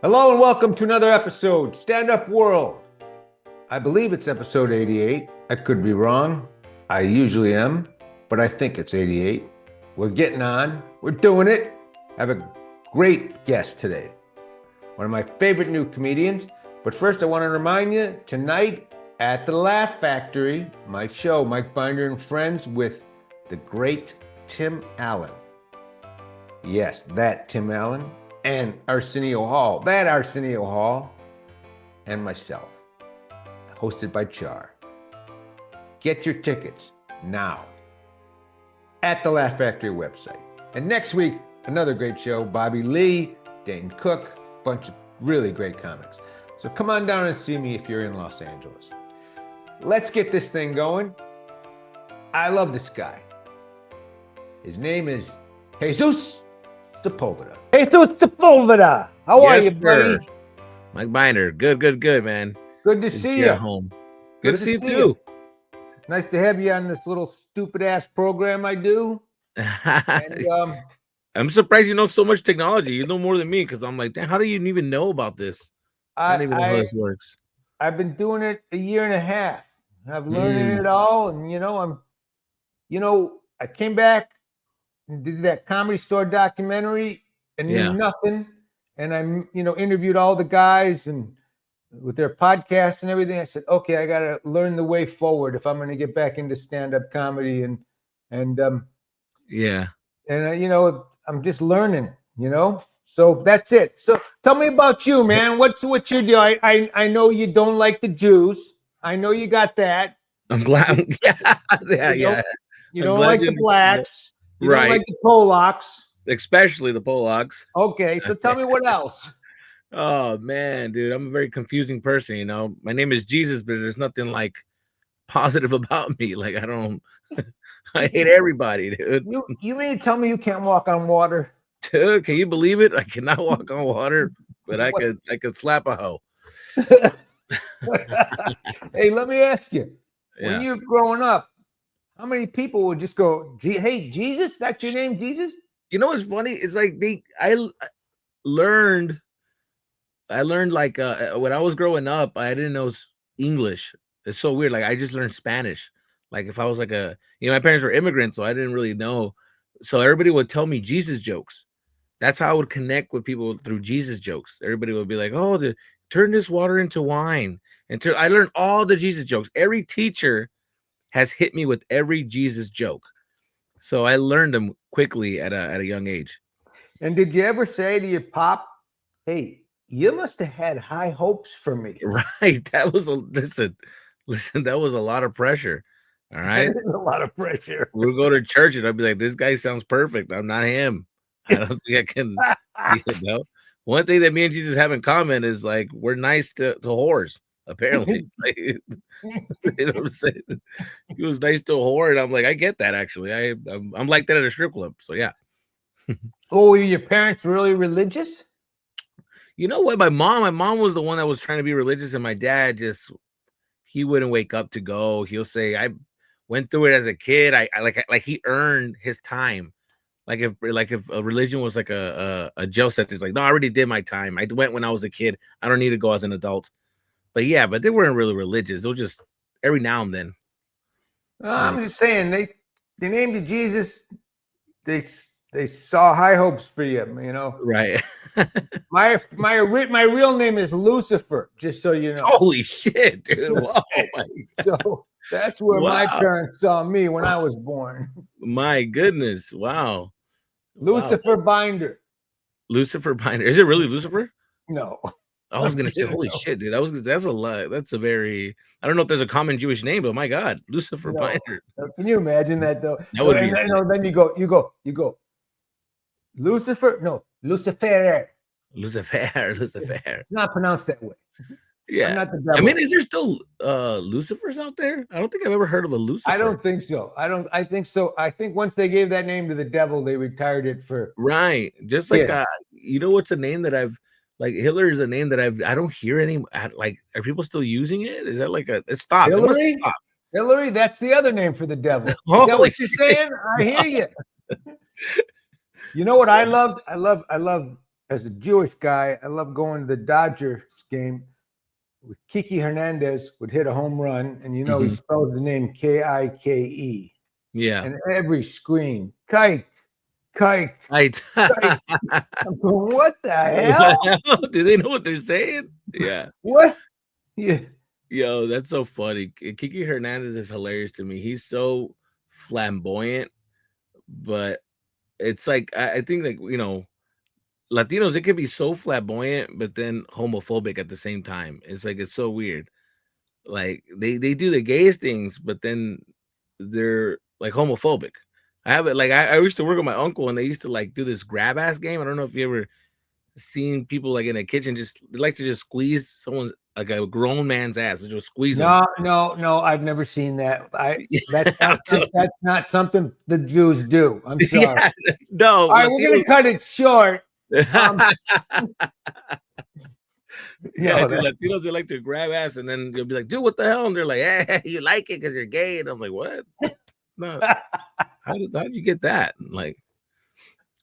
Hello and welcome to another episode, Standupworld. I believe it's episode 88. I could be wrong. I usually am, but I think it's 88. We're getting on. We're doing it. I have a great guest today. One of my favorite new comedians. But first I want to remind you, tonight at the Laugh Factory, my show, Mike Binder and Friends, with the great Tim Allen. Yes, that Tim Allen. And Arsenio Hall, and myself, hosted by Char. Get your tickets now at the Laugh Factory website. And next week, another great show, Bobby Lee, Dane Cook, bunch of really great comics. So come on down and see me if you're in Los Angeles. Let's get this thing going. I love this guy. His name is Jesus Sepulveda. Jesus Sepulveda. How are you, buddy? Mike Binder. Good, man. Good to see you. At home. Good to see you too. Nice to have you on this little stupid ass program I do. And, I'm surprised you know so much technology. You know more than me because I'm like, damn, how do you even know about this? I don't even know how this works. I've been doing it a year and a half. I've learned it all, and I came back and did that Comedy Store documentary and knew nothing. And I, interviewed all the guys and with their podcasts and everything. I said, okay, I got to learn the way forward if I'm going to get back into stand-up comedy. And I'm just learning, So that's it. So tell me about you, man. What's your deal? I know you don't like the Jews. I know you got that. I'm glad. You don't like the blacks. You don't like the Polacks. Especially the Polacks. Okay, so tell me what else. Oh, man, dude. I'm a very confusing person, My name is Jesus, but there's nothing, like, positive about me. Like, I hate everybody, dude. You mean to tell me you can't walk on water? Dude, can you believe it? I cannot walk on water, but I could slap a hoe. Hey, let me ask you. When you're growing up, how many people would just go, hey, Jesus? That's your name, Jesus? You know what's funny? It's like I learned like when I was growing up, I didn't know English. It's so weird. Like I just learned Spanish. Like if I was like my parents were immigrants, so I didn't really know. So everybody would tell me Jesus jokes. That's how I would connect with people through Jesus jokes. Everybody would be like, "Oh, turn this water into wine." And I learned all the Jesus jokes. Every teacher has hit me with every Jesus joke. So I learned them quickly at a young age. And did you ever say to your pop, hey, you must have had high hopes for me? Right. That was listen, that was a lot of pressure. All right. A lot of pressure. We'll go to church and I'll be like, this guy sounds perfect. I'm not him. I don't think I can, One thing that me and Jesus have in common is like we're nice to whores. Apparently, you know what I'm saying? He was nice to a whore, and I'm like, I get that. Actually, I'm like that at a strip club. So yeah. Oh, were your parents really religious? You know what? My mom was the one that was trying to be religious, and my dad he wouldn't wake up to go. He'll say, I went through it as a kid. I like he earned his time. Like if a religion was like a jail sentence, like no, I already did my time. I went when I was a kid. I don't need to go as an adult. But they weren't really religious. They'll just every now and then. I'm just saying they named you Jesus. They saw high hopes for you, Right. my real name is Lucifer, just so you know. Holy shit, dude! Whoa, so that's where my parents saw me when I was born. My goodness! Wow. Lucifer Binder. Lucifer Binder. Is it really Lucifer? No. I was gonna say, holy shit, dude! That's a lot. That's a very. I don't know if there's a common Jewish name, but my God, Lucifer Binder. Can you imagine that though? That would be. Then you go. Lucifer? No, Lucifer. Lucifer. It's not pronounced that way. Yeah. I'm not the devil. I mean, is there still Lucifers out there? I don't think I've ever heard of a Lucifer. I don't think so. I think so. I think once they gave that name to the devil, they retired it for. Right. Just like what's a name that I've. Like Hitler is a name that I don't hear any. Like, are people still using it? Is that like it stopped? Hillary? Hillary, that's the other name for the devil. Is that what you're saying? I hear you. You know what I loved? I love as a Jewish guy, I love going to the Dodgers game with Kiki Hernandez would hit a home run, and he spells the name Kike. Yeah. And every screen, kike, kike, Right. kike. I'm going, what the hell? Do they know what they're saying? Yeah. What? Yeah. Yo, that's so funny. Kiki Hernandez is hilarious to me. He's so flamboyant, but it's like I think like Latinos, they can be so flamboyant, but then homophobic at the same time. It's like it's so weird. Like they do the gayest things, but then they're like homophobic. I have it like I used to work with my uncle, and they used to like do this grab ass game. I don't know if you ever seen people like in a kitchen they like to just squeeze someone's like a grown man's ass and just squeeze them. No, I've never seen that. That's not something the Jews do. I'm sorry. Yeah, no, all right, we're gonna cut it short. Yeah, dude, Latinos, they like to grab ass, and then you'll be like, dude, what the hell? And they're like, hey, you like it because you're gay. And I'm like, what? No. How did you get that? Like,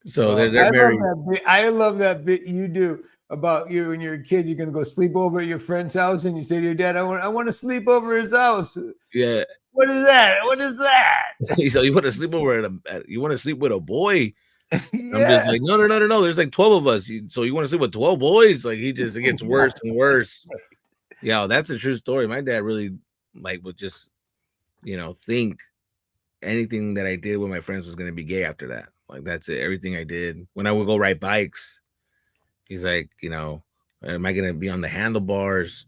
so they're very. I love that bit you do about you when you're a kid. You're gonna go sleep over at your friend's house, and you say to your dad, I want to sleep over at his house. Yeah. What is that? What is that? So you want to sleep over you want to sleep with a boy? Yeah. I'm just like, no. There's like 12 of us. So you want to sleep with 12 boys? Like it gets worse and worse. Yeah, that's a true story. My dad really like would just, think anything that I did with my friends was going to be gay after that. Like that's it. Everything I did when I would go ride bikes, he's like, am I going to be on the handlebars?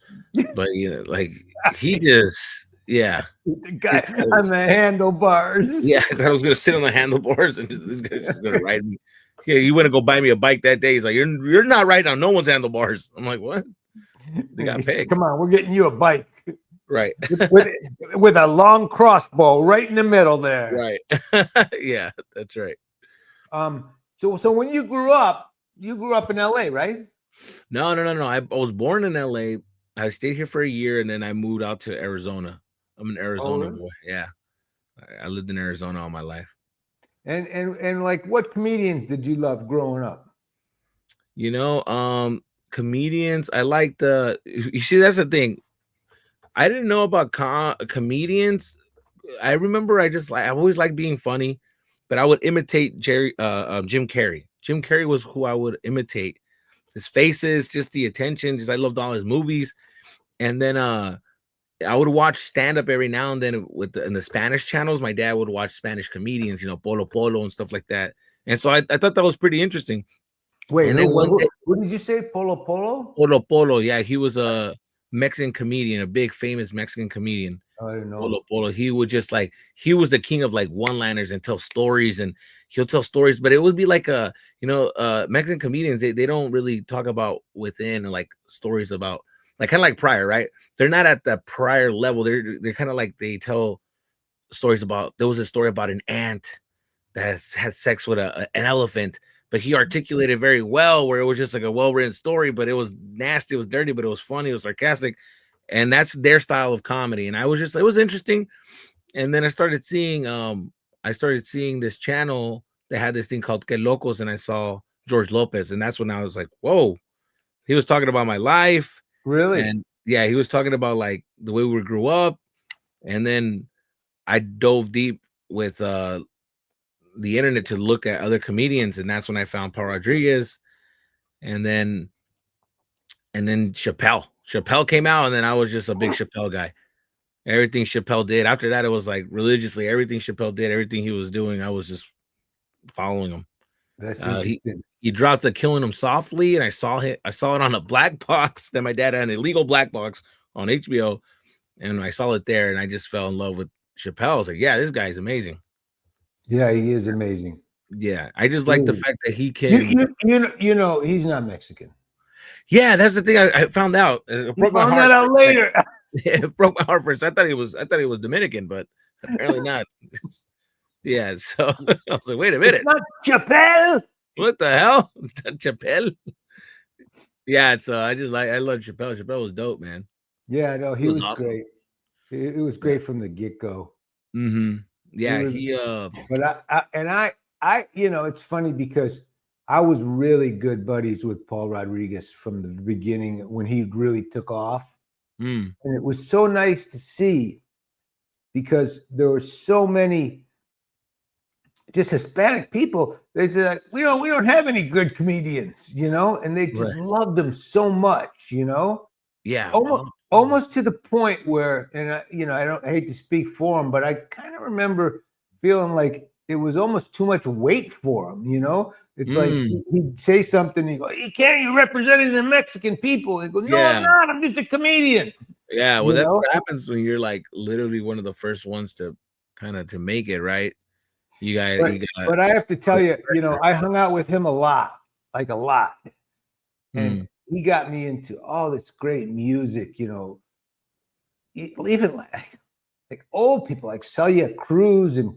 But like he just. Yeah, the guy on the handlebars. Yeah, I thought I was gonna sit on the handlebars and this guy's just gonna ride me. Yeah, you went to go buy me a bike that day. He's like, you're not riding on no one's handlebars. I'm like, what? They got paid. Come on, we're getting you a bike. Right. with a long crossbow right in the middle there. Right. Yeah, that's right. So when you grew up in LA, right? No. I was born in LA. I stayed here for a year and then I moved out to Arizona. I'm an Arizona boy. Yeah. I lived in Arizona all my life. And like what comedians did you love growing up? Comedians, I like you see, that's the thing. I didn't know about comedians. I remember I always liked being funny, but I would imitate Jim Carrey. Jim Carrey was who I would imitate. His faces, just the attention, I loved all his movies. And then I would watch stand-up every now and then in the Spanish channels. My dad would watch Spanish comedians, Polo Polo and stuff like that. And so I thought that was pretty interesting. Wait, what did you say? Polo Polo? Polo Polo, yeah. He was a Mexican comedian, a big famous Mexican comedian. Oh, I didn't know. Polo Polo. He would just he was the king of like one-liners and tell stories, and he'll tell stories, but it would be like Mexican comedians, they don't really talk about within and like stories about like kind of like Pryor, right? They're not at the Pryor level. They're kind of like they tell stories about. There was a story about an ant that had sex with an elephant, but he articulated very well where it was just like a well-written story, but it was nasty, it was dirty, but it was funny, it was sarcastic, and that's their style of comedy. And it was interesting. And then I started seeing this channel that had this thing called Que Locos, and I saw George Lopez, and that's when I was like, whoa, he was talking about my life. Really? And yeah, he was talking about like the way we grew up. And then I dove deep with the internet to look at other comedians, and that's when I found Paul Rodriguez, and then Chappelle came out, and then I was just a big Chappelle guy. Everything Chappelle did after that, it was like religiously everything Chappelle did, everything he was doing, I was just following him. That's interesting. He dropped the Killing Him Softly, and I saw it on a black box that my dad had, an illegal black box on HBO, and I saw it there, and I just fell in love with Chappelle. I was like, yeah, this guy's amazing. Yeah, he is amazing. Yeah, I just like the fact that he can. He's not Mexican. Yeah, that's the thing I found out. It broke my heart. That out later. It broke my heart first. I thought he was Dominican, but apparently not. Yeah, so I was like, wait a minute. It's not Chappelle. What the hell? Chappelle? Yeah, so I love Chappelle. Chappelle was dope, man. Yeah, no, he was awesome. Great. It was great from the get-go. Mm-hmm. Yeah, but I it's funny because I was really good buddies with Paul Rodriguez from the beginning when he really took off. Mm. And it was so nice to see because there were so many just Hispanic people. They said, we don't have any good comedians, and they just loved them so much, Yeah. almost to the point where, and I hate to speak for him, but I kind of remember feeling like it was almost too much weight for him. It's like he'd say something, and he'd go, you representing the Mexican people. He'd go, no, I'm not. I'm just a comedian. Yeah, well, that's what happens when you're like literally one of the first ones to kind of to make it, right? But I have to tell you, I hung out with him a lot, and he got me into all this great music, even like old people like Celia Cruz and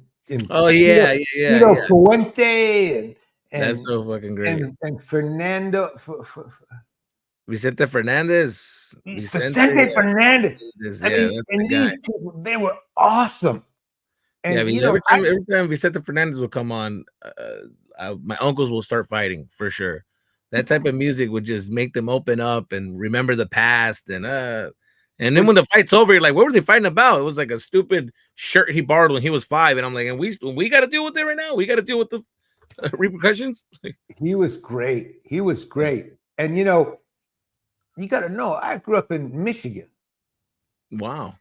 oh yeah, Tito Puente and that's so fucking great. And Fernando Vicente Fernandez. Vicente Fernandez. I mean, and these people, they were awesome. And every time Vicente Fernandez will come on, my uncles will start fighting for sure. That type of music would just make them open up and remember the past. And then when the fight's over, you're like, what were they fighting about? It was like a stupid shirt he borrowed when he was 5. And I'm like, and we got to deal with it right now. We got to deal with the repercussions. He was great. And you got to know, I grew up in Michigan. Wow.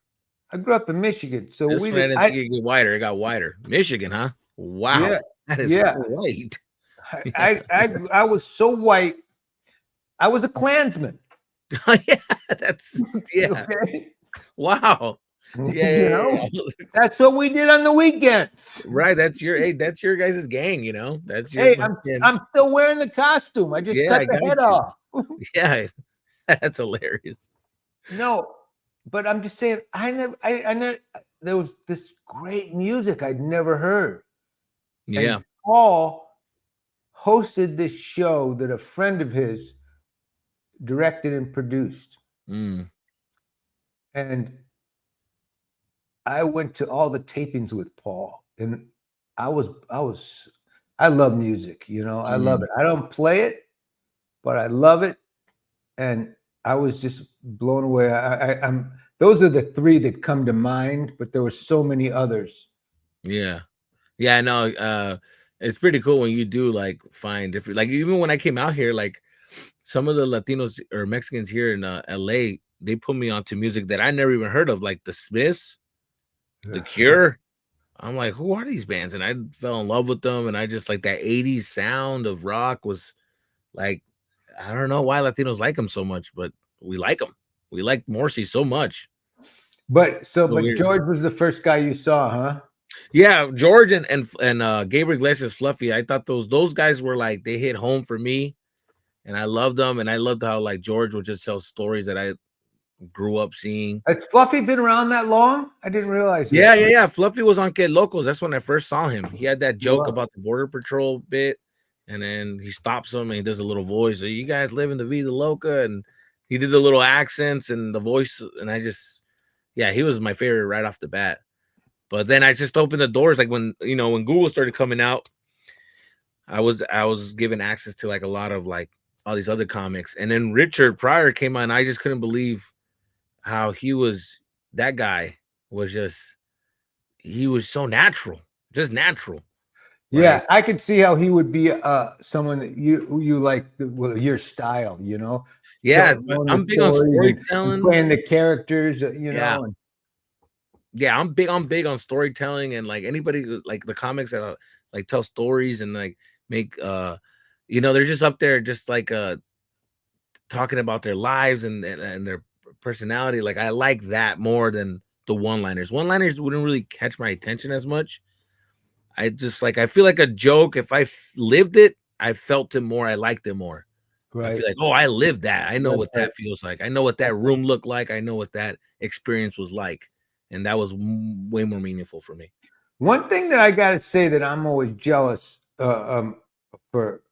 I grew up in Michigan, so this didn't get wider. It got wider. Michigan, huh? Wow, yeah, that is white. I was so white. I was a Klansman. Yeah, that's okay. Wow. Yeah, that's what we did on the weekends. Right. That's your guys' gang. That's your. Hey, I'm still wearing the costume. I just cut the head off. Yeah, that's hilarious. No. But I'm just saying, I never. There was this great music I'd never heard. Yeah. And Paul hosted this show that a friend of his directed and produced. And I went to all the tapings with Paul, and I love music. I love it. I don't play it, but I love it, and I was just blown away. Those are the 3 that come to mind, but there were so many others. Yeah. No, it's pretty cool when you do like find different, like even when I came out here, like some of the Latinos or Mexicans here in LA, they put me onto music that I never even heard of, like the Smiths, The Cure. I'm like, who are these bands? And I fell in love with them, and I just like that 80s sound of rock was like, I don't know why Latinos like them so much, but we like them. We like Morrissey so much. But George was the first guy you saw, huh? Yeah, George and Gabriel Iglesias, Fluffy. I thought those guys were like, they hit home for me, and I loved them. And I loved how like George would just tell stories that I grew up seeing. Has Fluffy been around that long? I didn't realize that. Yeah. Fluffy was on Que Locos. That's when I first saw him. He had that joke about the Border Patrol bit, and then he stops him and he does a little voice. So you guys live in the Vida Loca, and he did the little accents and the voice, and I just, he was my favorite right off the bat. But then I just opened the doors, like when Google started coming out, I was given access to like a lot of like all these other comics. And then Richard Pryor came on. I just couldn't believe how that guy was he was so natural, just natural. Yeah, right? I could see how he would be someone that you like your style, Yeah, I'm big on storytelling, playing the characters, know. Yeah, I'm big on storytelling, and like anybody like the comics that like tell stories and like make they're just up there just like talking about their lives and their personality. Like I like that more than the one-liners. One-liners wouldn't really catch my attention as much. I just like, I feel like a joke, if I lived it, I felt it more, I liked it more. Right. I feel like, oh, I lived that. I know what that feels like. I know what that room looked like. I know what that experience was like. And that was way more meaningful for me. One thing that I got to say that I'm always jealous for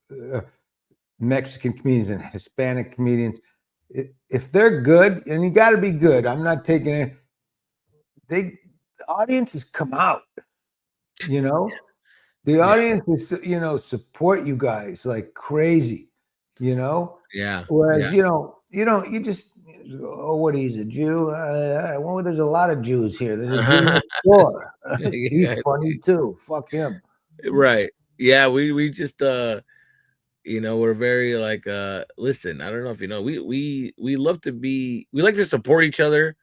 Mexican comedians and Hispanic comedians, if they're good, and you got to be good, I'm not taking it, the audiences come out, The audience is, support you guys like crazy, Yeah. Whereas, you just, oh, what, he's a Jew? Well, there's a lot of Jews here. There's a Jew next door. He's Yeah. funny too. Fuck him. Right. Yeah, we just we're very like listen, I don't know if you know, we love to we like to support each other,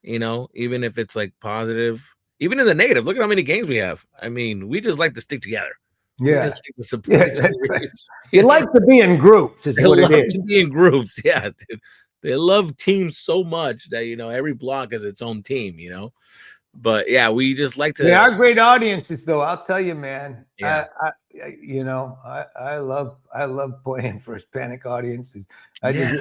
even if it's like positive, even in the negative. Look at how many games we have. I mean, we just like to stick together. We Yeah. just like to support Yeah, each that's other. right. You like to be in groups, is They what it love is. to be in groups. Yeah, dude. They love teams so much that every block has its own team, But yeah, we just like They to. are great audiences, though. I'll tell you, man. Yeah. I love playing for Hispanic audiences. I Yeah.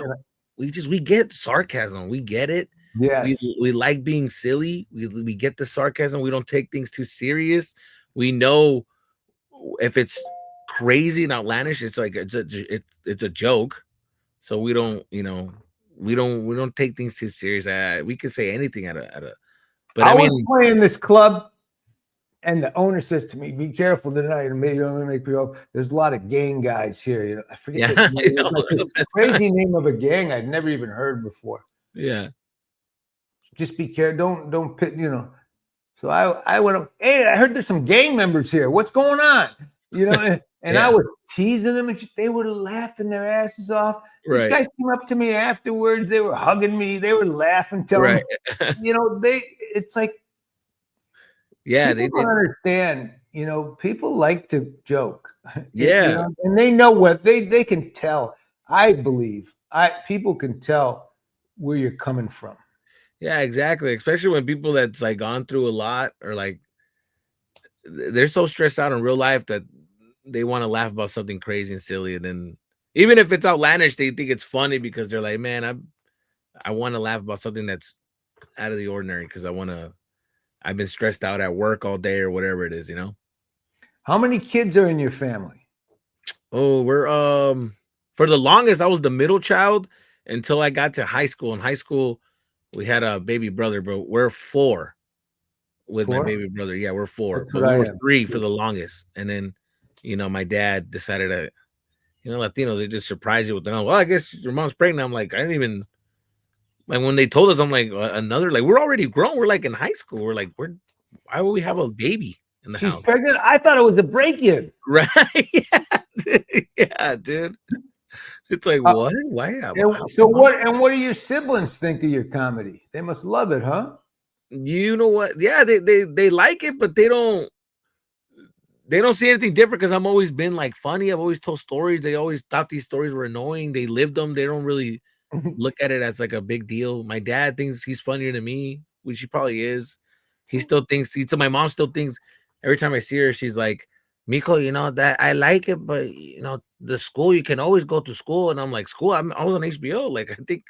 just, We get sarcasm. We get it. yes. We like being silly. We get the sarcasm. We don't take things too serious. We know if it's crazy and outlandish, it's like it's a joke. So we don't, we don't take things too serious. We could say anything at a. But I I was mean, playing this club, and the owner says to me, "Be careful tonight, and maybe don't make me go. There's a lot of gang guys here. I forget yeah, the name. It's like the this best crazy name of a gang I'd never even heard before. yeah, Just be careful. Don't pit. So I went up. Hey, I heard there's some gang members here. What's going on? And I yeah, was teasing them, and they were laughing their asses off. These right, guys came up to me afterwards. They were hugging me. They were laughing, telling right, me, it's like yeah, people they don't did, understand. People like to joke, yeah, and they know what they can tell. I believe people can tell where you're coming from. yeah, exactly. Especially when people that's like gone through a lot or like they're so stressed out in real life that they want to laugh about something crazy and silly, and then even if it's outlandish, they think it's funny because they're like, man, I want to laugh about something that's out of the ordinary because I've been stressed out at work all day or whatever it is. How many kids are in your family? Oh, we're for the longest I was the middle child until I got to high school. In high school, we had a baby brother, but we're four with my 4? baby brother. Yeah, we're four, That's but what we I were am. three for the longest. And then, my dad decided to, Latinos, they just surprise you with well, I guess your mom's pregnant. I'm like, I didn't even like when they told us, I'm like, another, like, we're already grown. We're like in high school. We're like, why would we have a baby in the She's house? pregnant? I thought it was a break-in. Right. Yeah. Yeah, dude. It's like, Uh, what? Why? How so come what do your siblings think of your comedy? They must love it, huh? you know what? Yeah, they like it, but they don't see anything different because I'm always been like funny. I've always told stories. They always thought these stories were annoying. They lived them. They don't really look at it as like a big deal. My dad thinks he's funnier than me, which he probably is. He still thinks my mom still thinks every time I see her, she's like, Miko, that I like it, but the school, you can always go to school. And I'm like, school? I was on HBO. Like, I think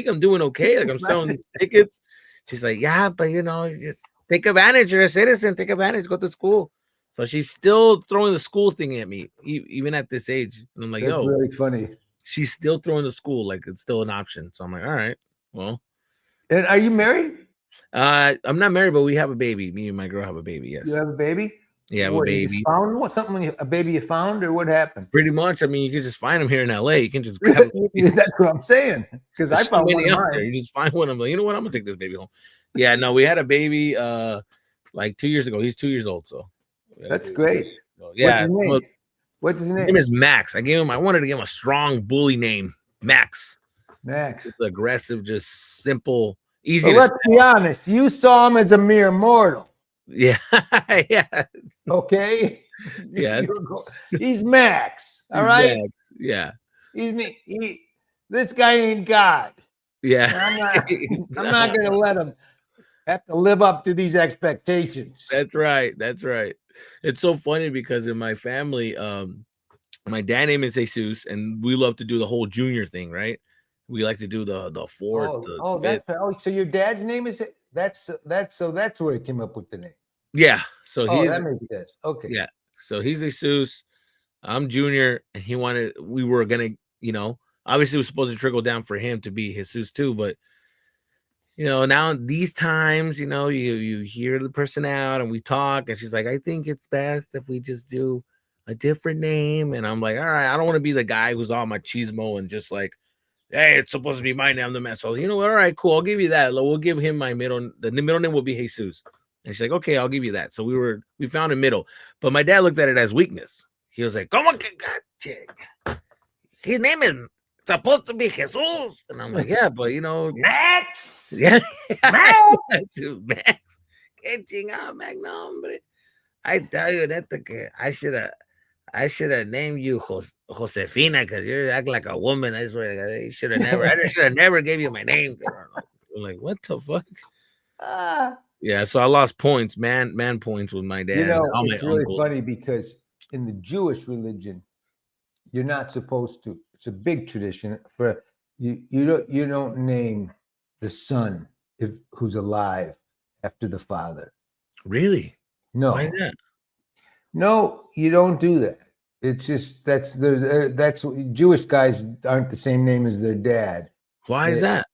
I'm doing okay. Like I'm selling tickets. She's like, yeah, but just take advantage. You're a citizen, take advantage, go to school. So she's still throwing the school thing at me, even at this age. And I'm like, That's yo, really funny. she's still throwing the school like it's still an option. So I'm like, all right, well, And are you married? I'm not married, but we have a baby. Me and my girl have a baby. You Yes, have a baby? yeah, have a What, you just baby. found a baby you found, or what happened? Pretty much. I mean, you can just find them here in LA. You can just grab them. That's what I'm saying. Because I There's so found one many of out there. mine. You just find one. I'm like, you know what? I'm gonna take this baby home. Yeah, no, we had a baby like 2 years ago. He's 2 years old, so we had a That's baby. great. So, What's yeah, his well, name? What's his his name name? is Max. I wanted to give him a strong bully name, Max. Max. It's aggressive, just simple, easy But to let's be spell. honest. You saw him as a mere mortal. Yeah, yeah, Okay? yeah. He's Max. All He's right? Max. Yeah, This guy ain't God. yeah. And I'm not No, gonna let him have to live up to these expectations. that's right. That's right. It's so funny because in my family, my dad name is Jesus, and we love to do the whole junior thing, right? We like to do the fourth, the fifth. So your dad's name is that's where he came up with the name. Yeah. So Oh, he's that makes sense. Okay. yeah. So he's Jesus. I'm junior, and we were gonna, obviously it was supposed to trickle down for him to be Jesus too, but now these times, you hear the person out and we talk, and she's like, I think it's best if we just do a different name. And I'm like, all right, I don't want to be the guy who's all machismo and just like, hey, it's supposed to be my name, I'm the man. So you know what? All right, cool. I'll give you that. We'll give him the middle name will be Jesus. And she's like, okay, I'll give you that. So we found a middle. But my dad looked at it as weakness. He was like, come on, God, his name is supposed to be Jesus. And I'm like, yeah, but Next. yeah. Max. Dude, Max. Qué chingado, Max. No, hombre. I tell you that I should have named you Josefina because you act like a woman. I swear to God, I should have never gave you my name. I'm like, what the fuck? Yeah, so I lost points, man points with my dad. All It's my really uncles. funny because in the Jewish religion, you're not supposed to. It's a big tradition for you. You don't name the son who's alive after the father. Really? No. Why is that? No, you don't do that. It's just that's Jewish guys aren't the same name as their dad. Why is that?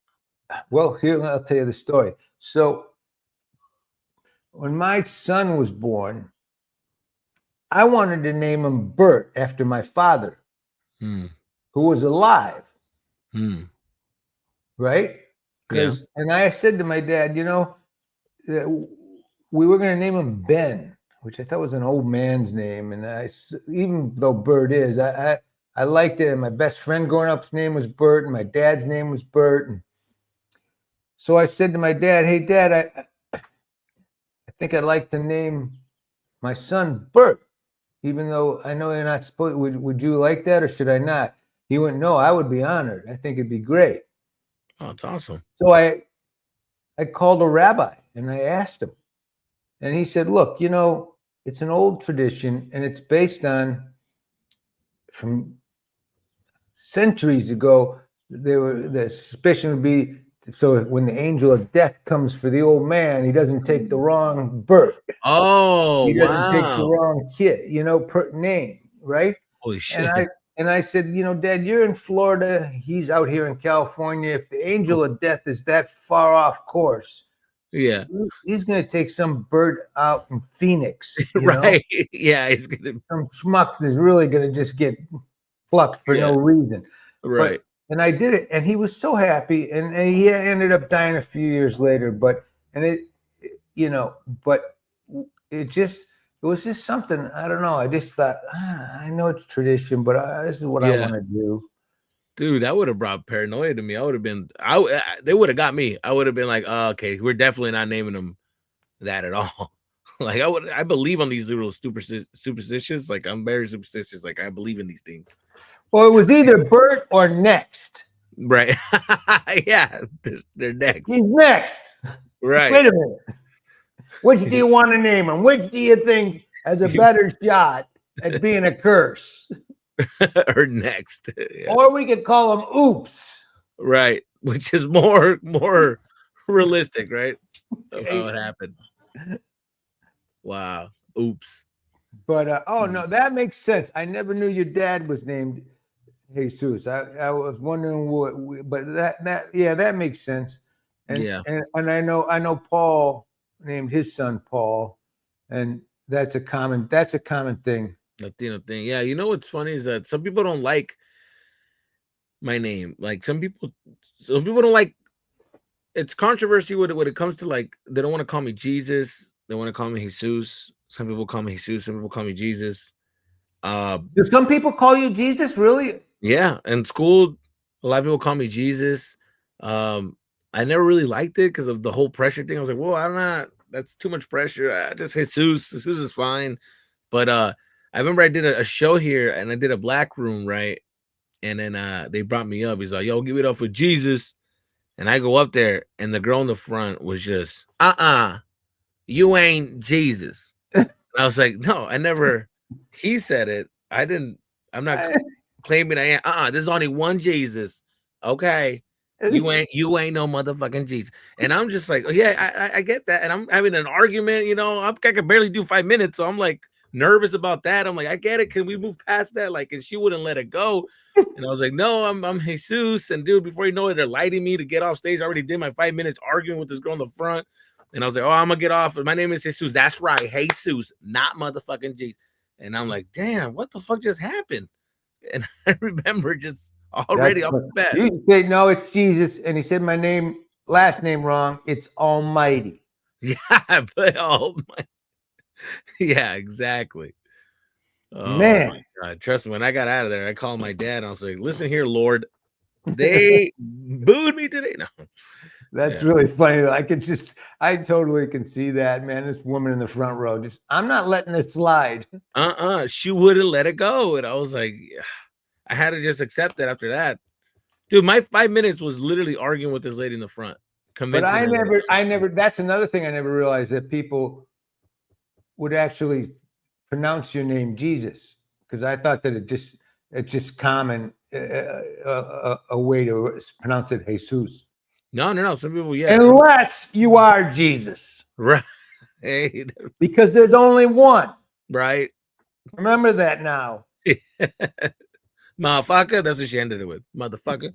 Well, here I'll tell you the story. So when my son was born, I wanted to name him Bert after my father, who was alive. Right? Because and I said to my dad, we were going to name him Ben, which I thought was an old man's name, and even though Bert is, I liked it. And my best friend growing up's name was Bert, and my dad's name was Bert. And so I said to my dad, "Hey, Dad, I think I'd like to name my son Bert, even though I know you're not supposed. Would you like that, or should I not?" He went, "No, I would be honored. I think it'd be great." Oh, it's awesome. So I called a rabbi and I asked him, and he said, "Look, it's an old tradition, and it's based on from centuries ago. The suspicion would be so when the angel of death comes for the old man, he doesn't take the wrong Bert. Oh, he doesn't take the wow. wrong kid, name, right?" Holy shit. And I said, Dad, you're in Florida. He's out here in California. If the angel of death is that far off course, Yeah. he's going to take some bird out in Phoenix. Right. Yeah, he's going to. Some schmuck is really going to just get plucked for no reason. Right. And I did it. And he was so happy. And he ended up dying a few years later. But it was just something, I don't know. I just thought, I know it's tradition, but this is what I want to do. Dude, that would have brought paranoia to me. I would have been, they would have got me. I would have been like, oh, okay, we're definitely not naming them that at all. Like I believe on these little superstitious. Like I'm very superstitious. Like I believe in these things. Well, it was either Bert or Next. Right. Yeah, they're next. He's next. Right. Wait a minute. Which do you want to name him? Which do you think has a better shot at being a curse? Or Next. Yeah. Or we could call him Oops. Right. Which is more realistic, right? Of how it happened. Wow. Oops. But no, that makes sense. I never knew your dad was named Jesus. I was wondering but that makes sense. And and I know Paul named his son Paul, and that's a common thing. Latino thing. Yeah, you know what's funny is that some people don't like my name. Like some people don't like. It's controversy when it comes to like they don't want to call me Jesus. They want to call me Jesus. Some people call me Jesus. Some people call me Jesus. Do some people call you Jesus? Really? Yeah. In school, a lot of people call me Jesus. I never really liked it because of the whole pressure thing. I was like, well, I'm not. That's too much pressure. I just Jesus. Jesus is fine. But I remember I did a show here and I did a black room, right? And then they brought me up. He's like, yo, give it up for Jesus. And I go up there and the girl in the front was just, you ain't Jesus. And I was like, no, I never. He said it. I didn't. I'm not claiming I am. There's only one Jesus. Okay. You ain't no motherfucking Jesus. And I'm just like, oh, yeah, I get that. And I'm having an argument, I can barely do 5 minutes. So I'm like nervous about that. I'm like, I get it. Can we move past that? Like, and she wouldn't let it go. And I was like, no, I'm Jesus. And dude, before you know it, they're lighting me to get off stage. I already did my 5 minutes arguing with this girl in the front. And I was like, oh, I'm gonna get off. My name is Jesus. That's right, Jesus, not motherfucking Jesus. And I'm like, damn, what the fuck just happened? And I remember just already That's off what the bat. you say. No, it's Jesus, and he said my last name wrong. It's Almighty. Yeah, but oh my, yeah, exactly. Oh Man, my god, trust me. When I got out of there, I called my dad. And I was like, "Listen here, Lord, they booed me today." No, that's yeah, really funny. I totally can see that, man. This woman in the front row, I'm not letting it slide. she wouldn't let it go, and I was like, yeah. I had to just accept it after that, dude. My 5 minutes was literally arguing with this lady in the front, But convincing her. I never. That's another thing I never realized, that people would actually pronounce your name Jesus, because I thought that it's just common a way to pronounce it, Jesus. No. Some people, yeah, Unless you are Jesus, right, because there's only one. right. Remember that now. Motherfucker, that's what she ended it with. Motherfucker.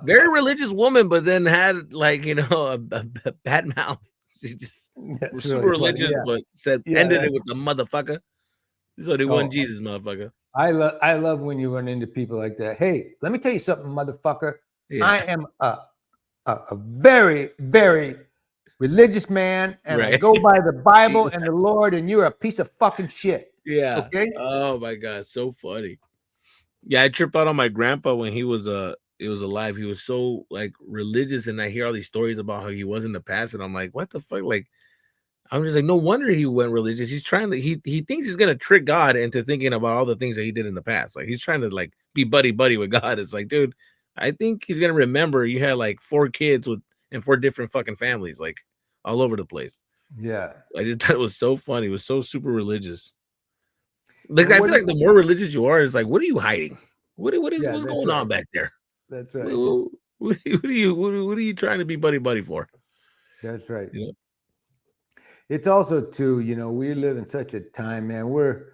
Very religious woman, but then had like a bad mouth. She just was That's super really funny. religious, Yeah, but said ended yeah. it with the motherfucker. So they won Oh, Jesus, motherfucker. I love when you run into people like that. Hey, let me tell you something, motherfucker. Yeah, I am a very, very religious man, and I right. go by the Bible and the Lord, and you're a piece of fucking shit. Yeah. Okay? Oh my god, so funny. Yeah, I tripped out on my grandpa when he was alive. He was so like religious, and I hear all these stories about how he was in the past, and I'm like, what the fuck? Like, I'm just like, no wonder he went religious. He's trying to he thinks he's gonna trick God into thinking about all the things that he did in the past. Like he's trying to like be buddy buddy with God. It's like, dude, I think he's gonna remember you had like 4 kids with and 4 different fucking families, like all over the place. Yeah. I just thought it was so funny. It was so super religious. Like And I what feel do like you, the more religious you are, it's like, what are you hiding? yeah, What's that's going on right. back there? That's What, right. what are you trying to be buddy buddy for? That's right. You know? It's also too, we live in such a time, man. We're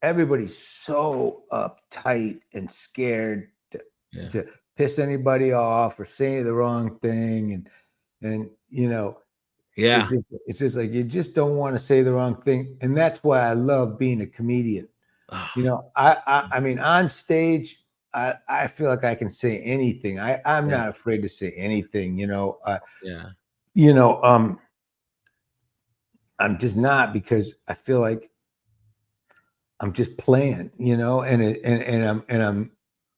everybody's so uptight and scared Yeah. to piss anybody off or say the wrong thing, and Yeah. it's just like you just don't want to say the wrong thing, and that's why I love being a comedian. Oh, I mean, on stage, I feel like I can say anything. I'm yeah. not afraid to say anything. Yeah. You know, um, I'm just not, because I feel like I'm just playing, and I'm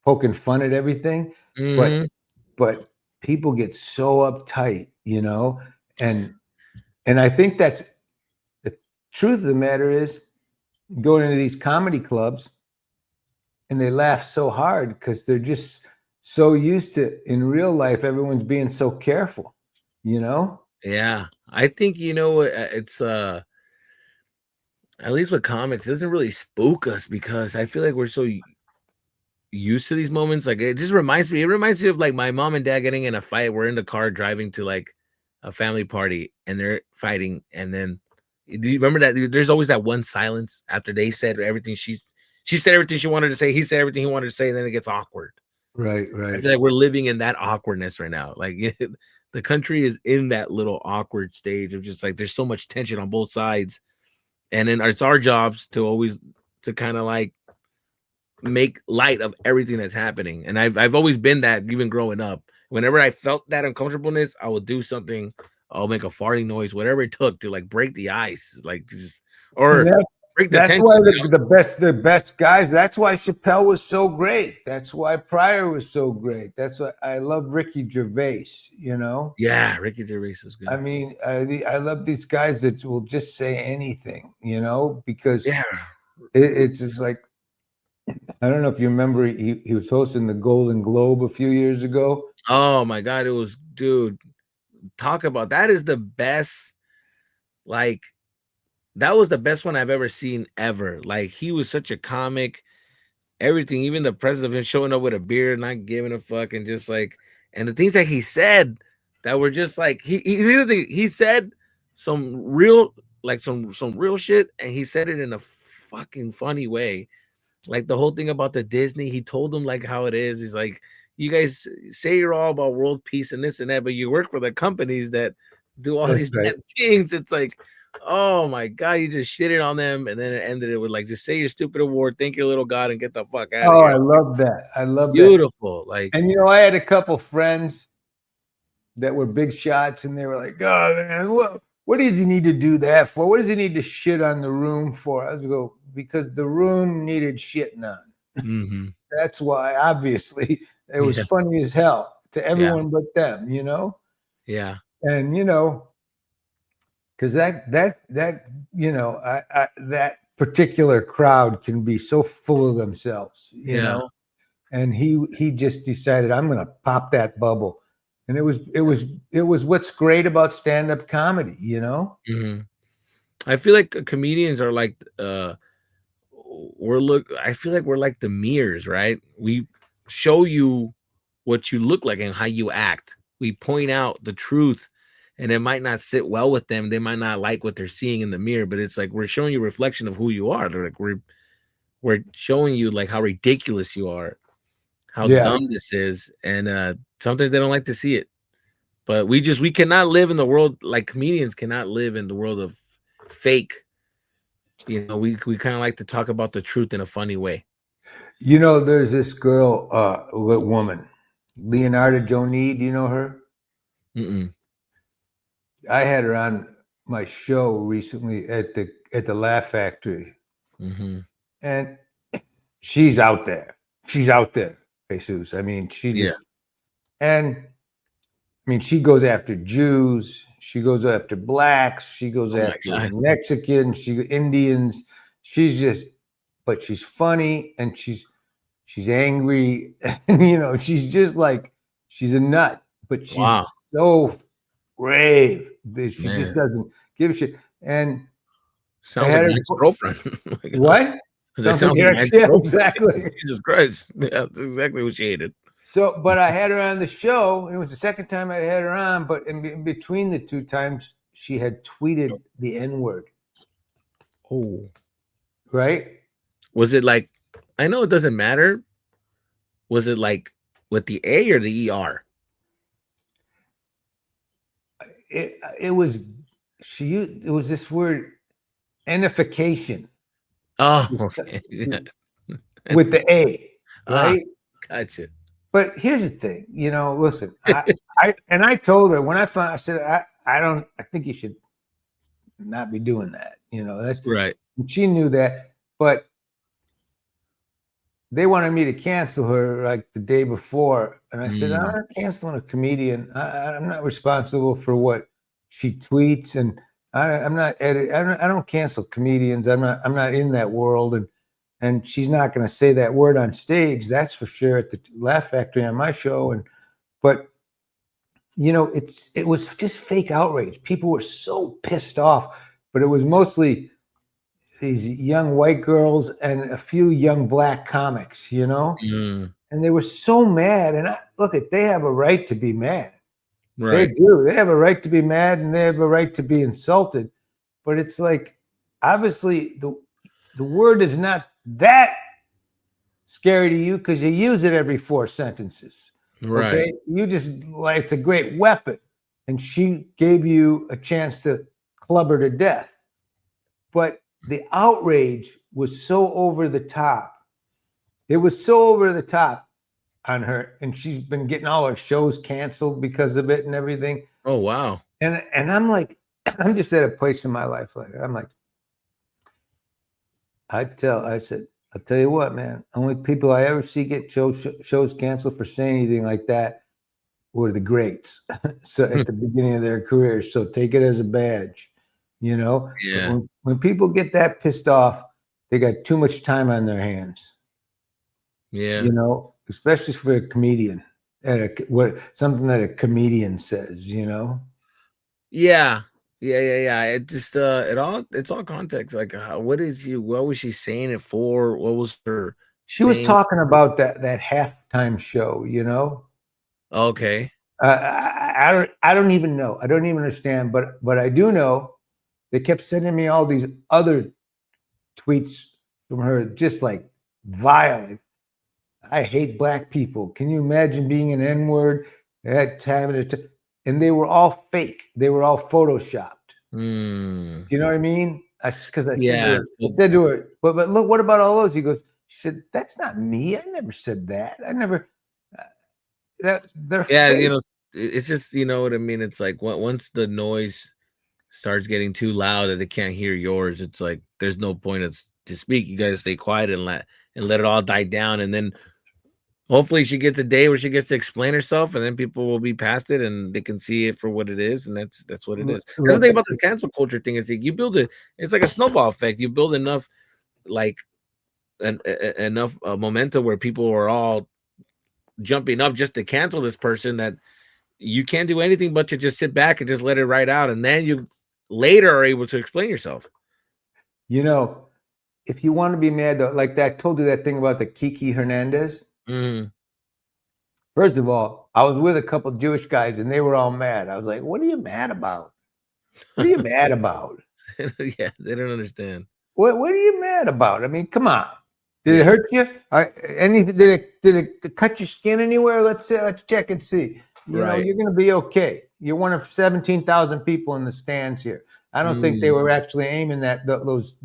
poking fun at everything, but Hmm. but people get so uptight, and I think that's the truth of the matter is, going into these comedy clubs, and they laugh so hard because they're just so used to, in real life, everyone's being so careful, you know? Yeah. I think it's at least with comics, it doesn't really spook us because I feel like we're so used to these moments. Like it reminds me of like my mom and dad getting in a fight. We're in the car driving to like a family party and they're fighting. And then do you remember that there's always that one silence after they said everything she said everything she wanted to say, he said everything he wanted to say, and then it gets awkward. Right, I right. feel like we're living in that awkwardness right now. Like the country is in that little awkward stage of just like there's so much tension on both sides. And then it's our jobs to always to kind of like make light of everything that's happening. And I've always been that even growing up. Whenever I felt that uncomfortableness, I would do something. I'll make a farting noise, whatever it took to like break the ice, like to just And or break the that's tension. why the best guys, that's why Chappelle was so great. That's why Pryor was so great. That's why I love Ricky Gervais. Yeah, Ricky Gervais is I good. mean, I love these guys that will just say anything, because Yeah. it's just like, I don't know if you remember, he was hosting the Golden Globe a few years ago. Oh my god, it was dude. Talk about that is the best. Like that was the best one I've ever seen ever. Like he was such a comic. Everything, even the president of him showing up with a beard, not giving a fuck, and just like, and the things that he said that were just like he said some real. like some real shit, and he said it in a fucking funny way. Like the whole thing about the Disney, he told them like how it is. He's like, you guys say you're all about world peace and this and that, but you work for the companies that do all That's these right. bad things. It's like, oh my god, you just shitted on them, and then it ended it with like, just say your stupid award, thank your little god, and get the fuck out of Oh, here. I love that. I love that. Beautiful, like, And I had a couple friends that were big shots, and they were like, "Oh man, what does he need to do that for? What does he need to shit on the room for?" I was go, because the room needed shitting on. mm-hmm. That's why, obviously, it was Yeah, funny as hell to yeah, everyone but them, yeah, and because that that particular crowd can be so full of themselves, yeah, and he just decided, I'm going to pop that bubble, and it was what's great about stand-up comedy. mm-hmm. I feel like comedians are like, I feel like we're like the mirrors, right? We show you what you look like and how you act. We point out the truth, and it might not sit well with them. They might not like what they're seeing in the mirror, but it's like we're showing you a reflection of who you are. They're like we're showing you like how ridiculous you are, how Yeah. dumb this is, and sometimes they don't like to see it. But we cannot live in the world, like comedians cannot live in the world of fake. We kind of like to talk about the truth in a funny way. There's this girl, woman, Leonardo Jonie. Do you know her? Mm-mm. I had her on my show recently at the Laugh Factory, Mm-hmm. and she's out there. She's out there, Jesus. I mean, Yeah. and I mean, she goes after Jews. She goes after blacks. She goes Oh my after god. Mexicans. Indians. She's just, but she's funny, and she's angry, and she's just like, she's a nut, but Wow, she's so brave. She just man. doesn't give a shit. And I Sounds like had my her. ex-girlfriend. Like, What? that Sounds like sounds like your my ex. Yeah, ex-girlfriend. exactly. Jesus Christ. Yeah, that's exactly what she hated. So, but I had her on the show, and it was the second time I had her on. But in between the two times, she had tweeted the N-word, Oh. right? Was it like, I know it doesn't matter. Was it like with the A or the ER? It was it was this word, enification, Oh, okay. Yeah. with the A, Ah, right? gotcha. But here's the thing, listen, I told her when I said, I think you should not be doing that. That's, Right. she knew that, but they wanted me to cancel her like the day before, and I said, I'm Mm, not canceling a comedian. I'm not responsible for what she tweets, and I'm not edit. I don't cancel comedians. I'm not in that world, and she's not going to say that word on stage. That's for sure, at the Laugh Factory on my show. But it was just fake outrage. People were so pissed off, but it was mostly these young white girls and a few young black comics, mm, and they were so mad. And look, they have a right to be mad. They right. do. They have a right to be mad, and they have a right to be insulted. But it's like, obviously, the word is not that scary to you because you use it every 4 sentences. Right. Okay, you just, like, it's a great weapon, and she gave you a chance to club her to death. But the outrage was so over the top. It was so over the top on her, and she's been getting all her shows canceled because of it and everything. Oh, wow. And I'm like, I'm just at a place in my life, like, I'm like, I said, I'll tell you what, man. Only people I ever see get shows canceled for saying anything like that were the greats. So at the beginning of their careers. So take it as a badge, But Yeah. when people get that pissed off, they got too much time on their hands, Yeah. especially for a comedian. Something that a comedian says. Yeah. Yeah, yeah, yeah. It just it's all context. Like what was she saying it for? What was her She was thing? talking about that halftime show. Okay. I don't even know. I don't even understand, but I do know they kept sending me all these other tweets from her, just like violent. I hate black people. Can you imagine being an N-word at that time? And they were all fake. They were all photoshopped. Mm. Do you know what I mean? Because I said Yeah. to her, but look, what about all those? She said, that's not me. I never said that. I never. They're Yeah, fake. you know, it's just, you know what I mean? It's like once the noise starts getting too loud that they can't hear yours, it's like there's no point to speak. You gotta stay quiet and let it all die down. And then hopefully she gets a day where she gets to explain herself, and then people will be past it and they can see it for what it is, and that's what it is. That's the thing about this cancel culture thing. Is like you build it, it's like a snowball effect. You build enough like enough momentum where people are all jumping up just to cancel this person that you can't do anything but to just sit back and just let it ride out, and then you later are able to explain yourself. You know, if you want to be mad, though, like that, I told you that thing about the Kiki Hernandez. Mm-hmm. First of all, I was with a couple Jewish guys and they were all mad. I was like, what are you mad about? What are you mad about? Yeah, they don't understand. What are you mad about? I mean, come on. Did it hurt you? Anything? Did it cut your skin anywhere? Let's check and see. You know, you're going to be okay. You're one of 17,000 people in the stands here. I don't think they were actually aiming those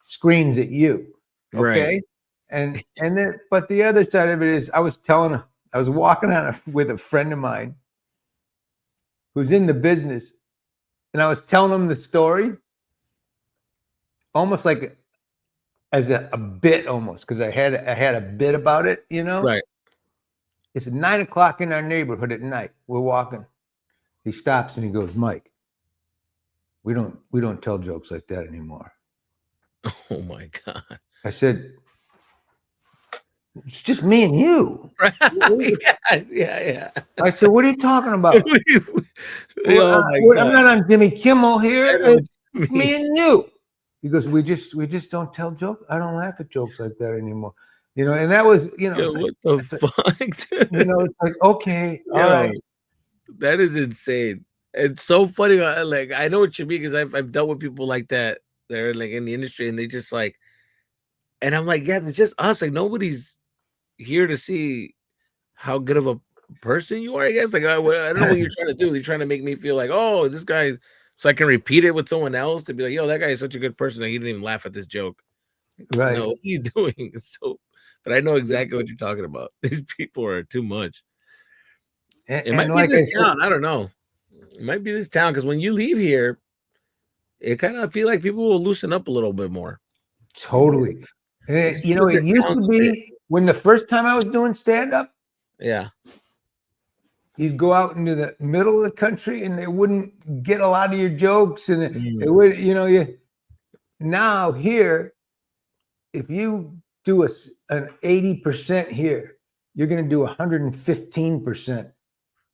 screens at you. Okay. Right. And then, but the other side of it is, I was walking with a friend of mine who's in the business, and I was telling him the story, almost like as a bit, almost, because I had a bit about it, you know. Right. It's 9 o'clock in our neighborhood at night. We're walking. He stops and he goes, Mike, we don't tell jokes like that anymore. Oh my God. I said, it's just me and you. Yeah. I said, what are you talking about? Oh my God. I'm not on Jimmy Kimmel here. It's me mean. and you. He goes, we just don't tell jokes. I don't laugh at jokes like that anymore. You know, and that was, you know, Yo, what the fuck, dude? You know, it's like, okay, all right. That is insane. It's so funny. Like, I know what you mean because I've dealt with people like that. They're like in the industry and they just like, and I'm like, yeah, it's just us. Like nobody's here to see how good of a person you are. I guess like I don't know what you're trying to do. You're trying to make me feel like, oh, this guy, so I can repeat it with someone else to be like, yo, that guy is such a good person that he didn't even laugh at this joke. Right. No, what are you doing? So, but I know exactly what you're talking about. These people are too much. It might be this town. I don't know. It might be this town because when you leave here, it kind of feel like people will loosen up a little bit more. Totally. And it used to be when the first time I was doing stand-up. Yeah. You'd go out into the middle of the country and they wouldn't get a lot of your jokes. And it would, now here, if you do an 80% here, you're going to do 115%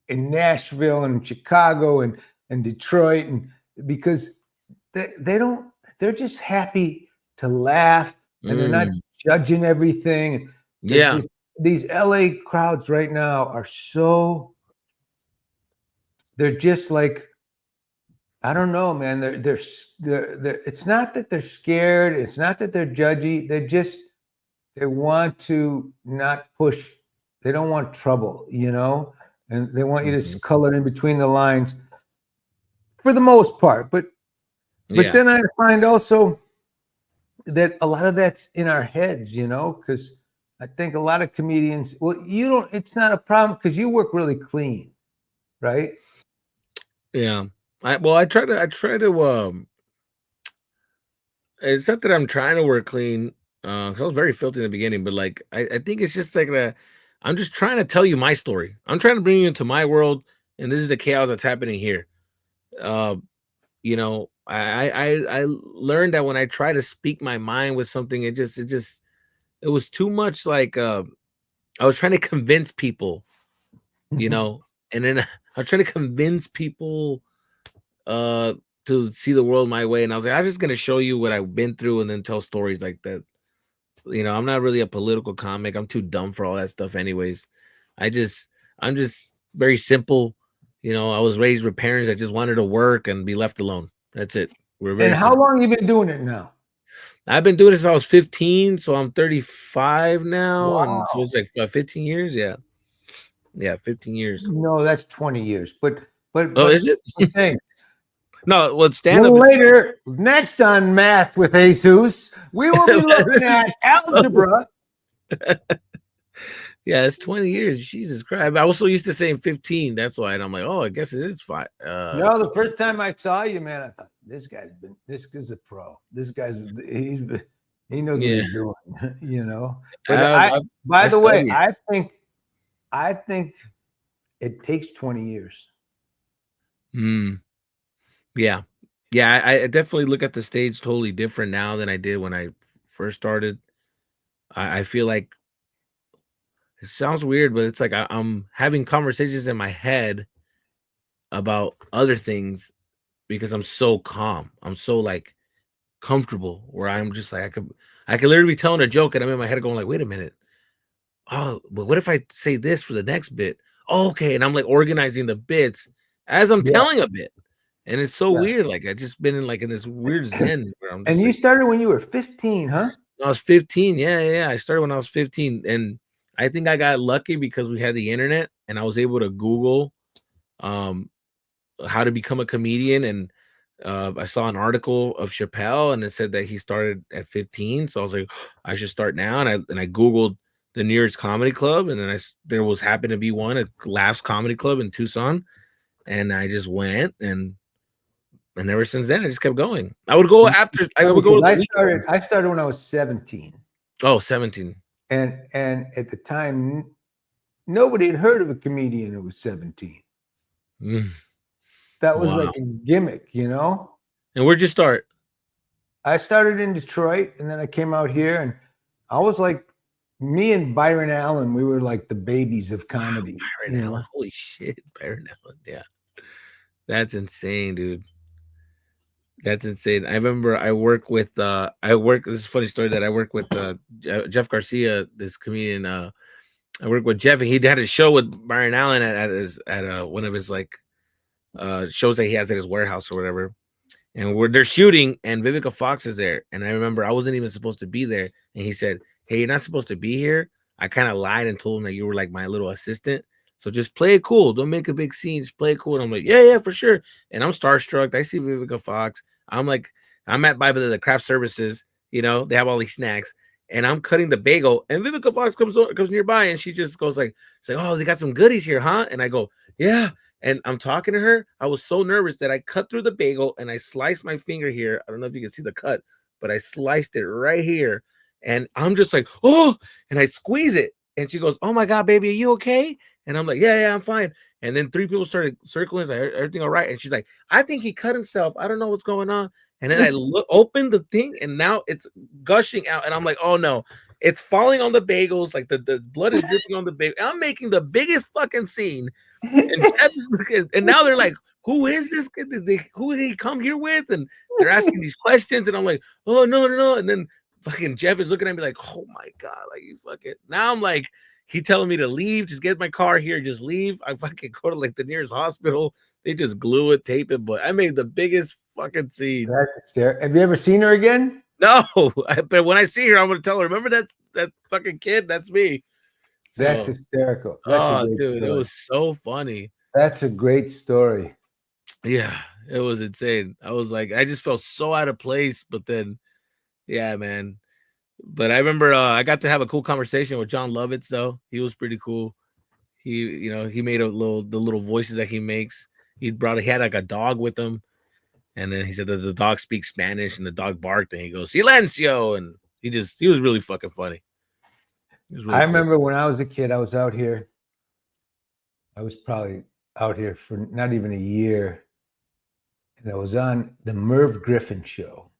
in Nashville and Chicago and Detroit. And because they're just happy to laugh and they're not judging everything. Yeah. These LA crowds right now are they're just like, I don't know, man. They're it's not that they're scared. It's not that they're judgy. They want to not push. They don't want trouble, and they want you to color in between the lines for the most part. But then I find also that a lot of that's in our heads, because I think a lot of comedians, it's not a problem because you work really clean, right? Yeah. I try to it's not that I'm trying to work clean, because I was very filthy in the beginning, but like I think it's just like I'm just trying to tell you my story. I'm trying to bring you into my world, and this is the chaos that's happening here. I learned that when I try to speak my mind with something, it was too much like I was trying to convince people, and then I was trying to convince people to see the world my way, and I was like, I'm just gonna show you what I've been through and then tell stories like that. I'm not really a political comic. I'm too dumb for all that stuff anyways. I'm just very simple. I was raised with parents that just wanted to work and be left alone. That's it. We're very And how similar. long you been doing it now? I've been doing this since I was 15, so I'm 35 now, and so Wow. it's like 15 years. Yeah, 15 years. No, that's 20 years. Oh, is it? Hey, No, well, a stand up. little later, next on Math with Jesus, we will be looking at algebra. Yeah, it's 20 years. Jesus Christ! I also used to saying 15. That's why, and I'm like, oh, I guess it is 5. No, the first time I saw you, man, I thought this is a pro. He knows what Yeah. he's doing, you know. But by I the way, studied. I think it takes 20 years. Yeah, yeah. I definitely look at the stage totally different now than I did when I first started. I feel like it sounds weird, but it's like I'm having conversations in my head about other things because I'm so calm. I'm so like comfortable where I'm just like I could literally be telling a joke and I'm in my head going like, wait a minute. Oh, but what if I say this for the next bit? Oh, okay. And I'm like organizing the bits as I'm Yeah, telling a bit. And it's so yeah. weird. Like I just been in like in this weird zen where I'm And just you like started when you were 15, huh? I was 15. Yeah. I started when I was 15. And I think I got lucky because we had the internet and I was able to Google um how to become a comedian. And I saw an article of Chappelle and it said that he started at 15. So I was like, I should start now. And I Googled the nearest comedy club. And then there was happened to be one at Laughs Comedy Club in Tucson. And I just went and ever since then I just kept going. I would go after I would go to the weekends. I started when I was 17. Oh, 17. And at the time, nobody had heard of a comedian who was 17. Mm, That was wow. like a gimmick, you know? And where'd you start? I started in Detroit and then I came out here and I was like, me and Byron Allen, we were like the babies of comedy. Byron Allen. Holy shit, Byron Allen. Yeah. That's insane, dude. That's insane. I remember I work with this is a funny story that I work with Jeff Garcia, this comedian. I work with Jeff and he had a show with Byron Allen at one of his like shows that he has at his warehouse or whatever. And they're shooting and Vivica Fox is there. And I remember I wasn't even supposed to be there. And he said, hey, you're not supposed to be here. I kind of lied and told him that you were like my little assistant. So just play it cool. Don't make a big scene. Just play it cool. And I'm like, yeah, for sure. And I'm starstruck. I see Vivica Fox. I'm at by the craft services. You know, they have all these snacks. And I'm cutting the bagel. And Vivica Fox comes nearby and she just goes like, oh, they got some goodies here, huh? And I go, yeah. And I'm talking to her. I was so nervous that I cut through the bagel and I sliced my finger here. I don't know if you can see the cut, but I sliced it right here. And I'm just like, oh, and I squeeze it. And she goes, oh my God, baby, are you okay? And I'm like, yeah, I'm fine. And then 3 people started circling. Like, everything all right? And she's like, I think he cut himself. I don't know what's going on. And then I opened the thing and now it's gushing out. And I'm like, oh no, it's falling on the bagels. Like the blood is dripping on the bagel. I'm making the biggest fucking scene. And Jeff is looking, and now they're like, who is this kid? Who did he come here with? And they're asking these questions, and I'm like, oh no. And then fucking Jeff is looking at me like, oh my God, like you fucking now I'm like, he telling me to leave, just get my car here, just leave. I fucking go to like the nearest hospital. They just glue it, tape it, but I made the biggest fucking scene. Have you ever seen her again? No, but when I see her, I'm gonna tell her, remember that fucking kid? That's me. That's So, hysterical. That's a great dude, story. it was so funny. That's a great story. Yeah, it was insane. I was like, I just felt so out of place. But then, yeah, man. But I remember I got to have a cool conversation with John Lovitz, though. He was pretty cool. He made the little voices that he makes. He had like a dog with him. And then he said that the dog speaks Spanish and the dog barked and he goes, Silencio. And he was really fucking funny. Really I cool. remember when I was a kid, I was out here. I was probably out here for not even a year. And I was on the Merv Griffin show.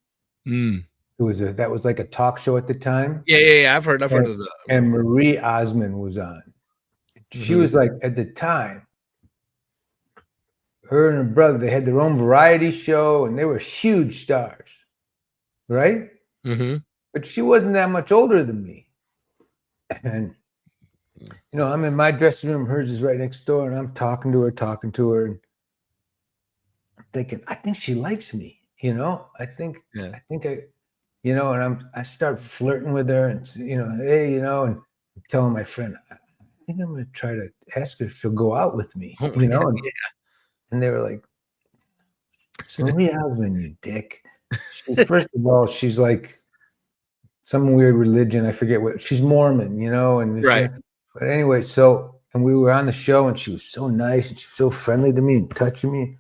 That was like a talk show at the time. Yeah. I've heard of that. And Marie Osmond was on. She was like, at the time, her and her brother, they had their own variety show and they were huge stars. Right? But she wasn't that much older than me. And, I'm in my dressing room, hers is right next door, and I'm talking to her, and I'm thinking, I think she likes me, you know, I think Yeah. you know, and I start flirting with her, and you know, hey, you know, and I'm telling my friend, I think I'm going to try to ask her if she'll go out with me, Oh my you God. know, and they were like, "It's Maria Osmond, you dick." First of all, she's like some weird religion. I forget what. She's Mormon, you know, and Right. but anyway, so and we were on the show, and she was so nice and she was so friendly to me and touching me.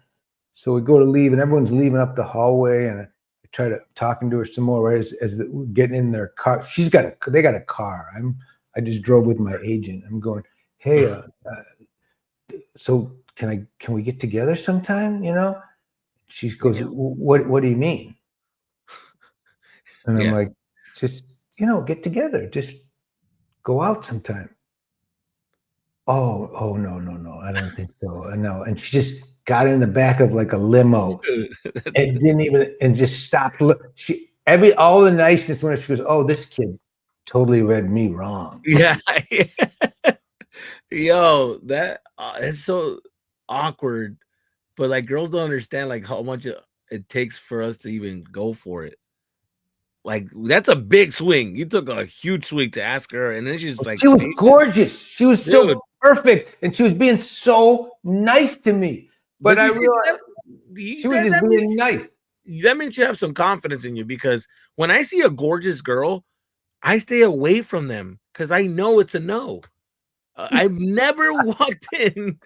So we go to leave, and everyone's leaving up the hallway, and I try to talking to her some more. Right as we're getting in their car, they got a car. I just drove with my agent. I'm going, hey, so can we get together sometime? You know? She goes, Yeah. what do you mean? And I'm Yeah. like, just get together, just go out sometime. Oh no, I don't think so. No, and she just got in the back of like a limo Dude, and didn't even and just stopped. She all the niceness when she goes, oh, this kid totally read me wrong. yeah. Yo, that it's so awkward. But like girls don't understand like how much it takes for us to even go for it. Like that's a big swing. You took a huge swing to ask her, and then she's like, She was gorgeous. She was dude. so perfect, and she was being so nice to me. But But I you see realized that she was just that being means nice. you have some confidence in you because when I see a gorgeous girl, I stay away from them because I know it's a no. I've never walked in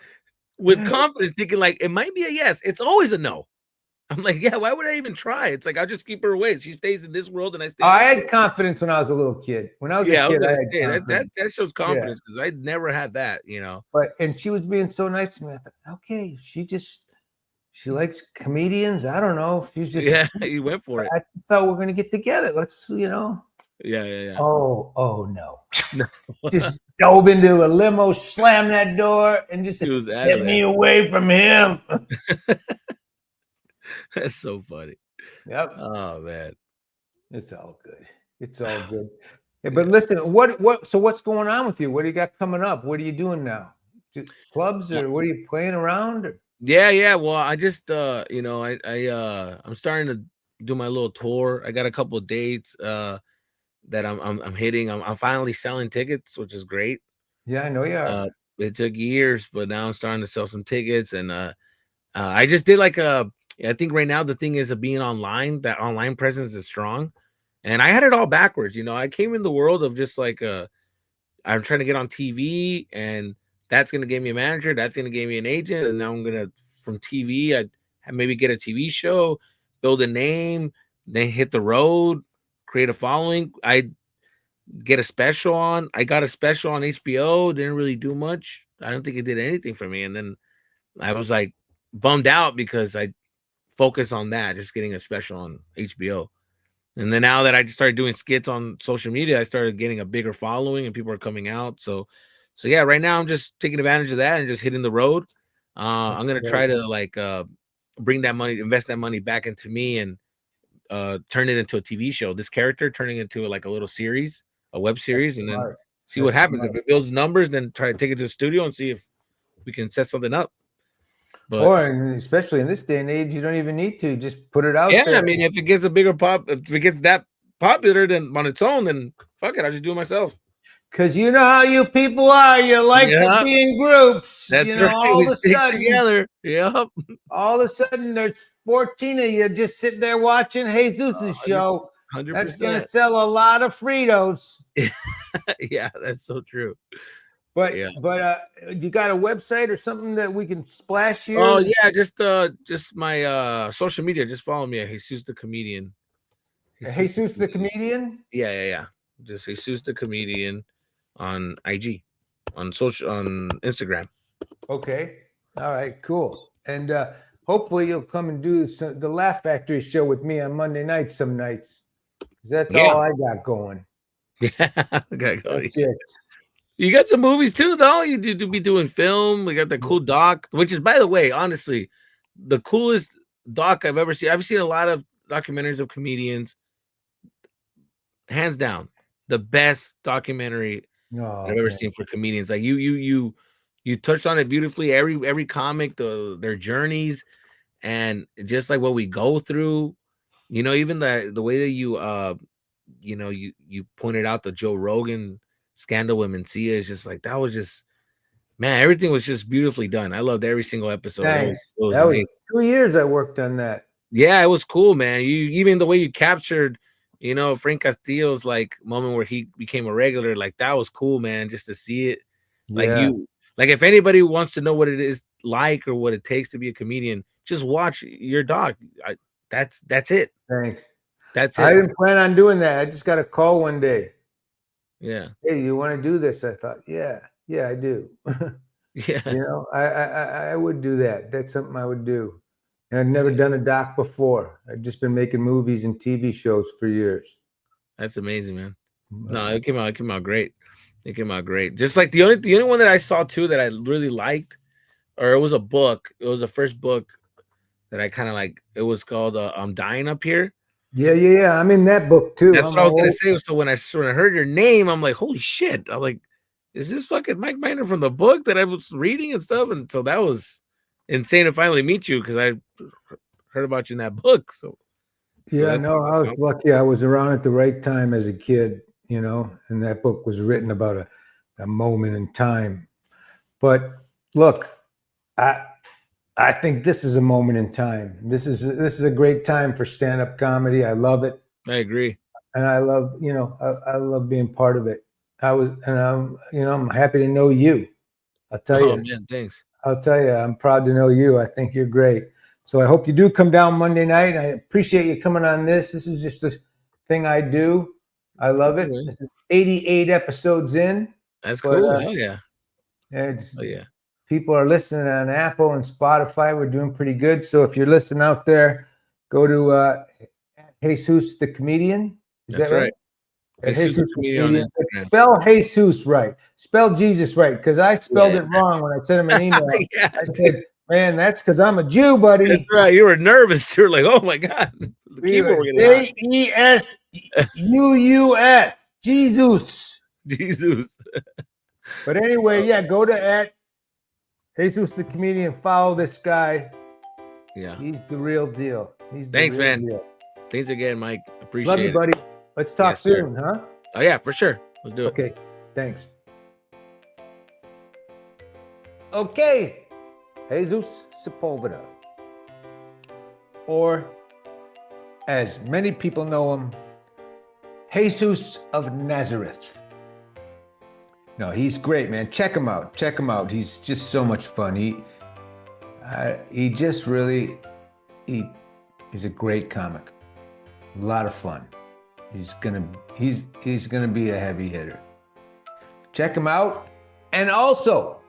with confidence thinking like it might be a yes. It's always a no. I'm like, yeah, why would I even try? It's like I'll just keep her away. She stays in this world and I stay in I this had world. confidence when I was a little kid. When I was a Yeah, I was kid, I gonna had say confidence. that shows Yeah. confidence because I never had that, you know. And she was being so nice to me. I thought, okay, she likes comedians. I don't know. She's just Yeah, you went for it. I thought we're gonna get together. Let's, you know. Yeah. Oh no. No, Just dove into a limo, slammed that door, and just she said, was out of get me there. away from him. That's so funny. Yep. Oh man. It's all good. It's all good. Yeah, but Yeah. listen, so what's going on with you? What do you got coming up? What are you doing now? Clubs, or what are you playing around? Or? Yeah. Well, I just you know, I'm starting to do my little tour. I got a couple of dates that I'm hitting. I'm finally selling tickets, which is great. Yeah, I know you are. It took years, but now I'm starting to sell some tickets and I just did like I think right now the thing is of being online, that online presence is strong. And I had it all backwards, you know. I came in the world of just like I'm trying to get on TV, and that's gonna give me a manager, that's gonna give me an agent, and now I'm gonna from TV, I maybe get a TV show, build a name, then hit the road, create a following. I get a special on. I got a special on HBO, didn't really do much. I don't think it did anything for me. And then I was like bummed out because I focused on that, just getting a special on HBO. And then now that I just started doing skits on social media, I started getting a bigger following and people are coming out. So yeah, right now I'm just taking advantage of that and just hitting the road. I'm gonna try to like bring that money, invest that money back into me and turn it into a TV show. This character turning into like a little series, a web series, and then Smart. see what That's happens. If smart. it builds numbers, then try to take it to the studio and see if we can set something up. But Or especially in this day and age, you don't even need to just put it yeah, out I there. mean, if it gets a bigger pop, if it gets that popular, then on its own, then fuck it, I'll just do it myself. Because you know how you people are. You like to Yeah, be in groups. that's You know, right. We stick together. Yep. all of a sudden, there's 14 of you just sitting there watching Jesus' show. That's going to 100%. sell a lot of Fritos. Yeah, that's so true. But Yeah. you got a website or something that we can splash Oh here? yeah, just my social media. Just follow me at Jesus the Comedian. Jesus the Jesus the Comedian. comedian. Yeah. Just Jesus the Comedian on IG, on Instagram. Okay. All right. Cool. And hopefully you'll come and do the Laugh Factory show with me on Monday night some nights. That's Yeah. all I got going. Yeah. Okay, go. That's it. You got some movies too, though. You do to be doing film. We got the cool doc, which is, by the way, honestly, the coolest doc I've ever seen. I've seen a lot of documentaries of comedians. Hands down, the best documentary Oh, I've ever man. seen for comedians. Like you touched on it beautifully. Every comic, their journeys, and just like what we go through. You know, even the way that you pointed out the Joe Rogan scandal with Mencia is just like, that was just, man, everything was just beautifully done. I loved every single episode. Thanks. It was That was amazing. 2 years I worked on that. Yeah, it was cool, man. You even the way you captured, Frank Castillo's like moment where he became a regular, like that was cool, man. Just to see it, like Yeah. like if anybody wants to know what it is like or what it takes to be a comedian, just watch your dog. That's it. Thanks. That's I it. didn't plan on doing that. I just got a call one day. Yeah, Hey, you want to do this? I thought, yeah, I do. yeah. I would do that. That's something I would do. And I'd never done a doc before. I'd just been making movies and TV shows for years. That's amazing, man. No, it came out great. It came out great. Just like the only one that I saw too that I really liked, or it was a book. It was the first book that I kind of like. It was called "I'm Dying Up Here." Yeah. I'm in that book too. That's what I was gonna say. So when I heard your name, I'm like, holy shit! I'm like, is this fucking Mike Miner from the book that I was reading and stuff? And so that was insane to finally meet you because I heard about you in that book. So Yeah, that's no, I was awesome. lucky. I was around at the right time as a kid, and that book was written about a moment in time. But look, I think this is a moment in time. This is a great time for stand-up comedy. I love it. I agree. And I love, I love being part of it. I'm happy to know you. I'll tell Oh you. man, thanks. I'll tell you, I'm proud to know you. I think you're great. So I hope you do come down Monday night. I appreciate you coming on this. This is just a thing I do. I love it. This is 88 episodes in. That's cool. Oh yeah. It's, Oh yeah. people are listening on Apple and Spotify. We're doing pretty good. So if you're listening out there, go to Jesus the Comedian. Is That's that right? Jesus the Comedian on Instagram. Spell Jesus right. Spell Jesus right. Because I spelled it wrong when I sent him an email. Yeah, I said, man, that's because I'm a Jew, buddy. That's right. You were nervous. You were like, oh my God. The keyboard were getting JESUS. Jesus. Jesus. But anyway, yeah, go to @Jesus the Comedian. Follow this guy. Yeah. He's the real deal. Thanks, man. Thanks again, Mike. Appreciate it. Love you, buddy. Let's talk soon, huh? Oh, yeah, for sure. Let's do it. Okay. Thanks. Okay. Jesus Sepulveda. Or, as many people know him, Jesus of Nazareth. No, he's great, man. Check him out. Check him out. He's just so much fun. He just really, he's a great comic. A lot of fun. He's gonna be a heavy hitter. Check him out. And also,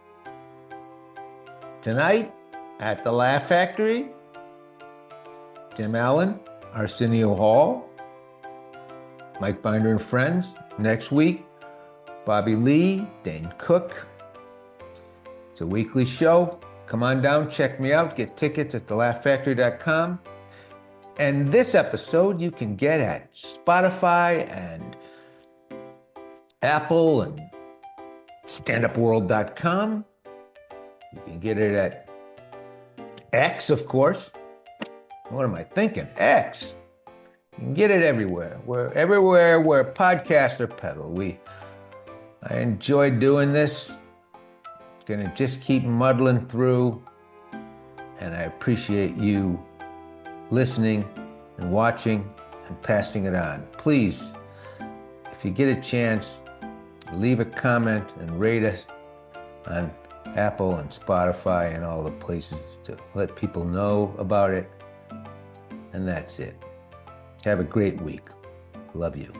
tonight at the Laugh Factory, Tim Allen, Arsenio Hall, Mike Binder and Friends. Next week, Bobby Lee, Dane Cook. It's a weekly show. Come on down, check me out. Get tickets at thelaughfactory.com. And this episode you can get at Spotify and Apple and Standupworld.com. You can get it at X, of course. What am I thinking? X. You can get it everywhere. Everywhere where podcasts are peddled. I enjoy doing this. Gonna just keep muddling through. And I appreciate you listening and watching and passing it on. Please, if you get a chance, leave a comment and rate us on Apple and Spotify and all the places to let people know about it. And that's it. Have a great week. Love you.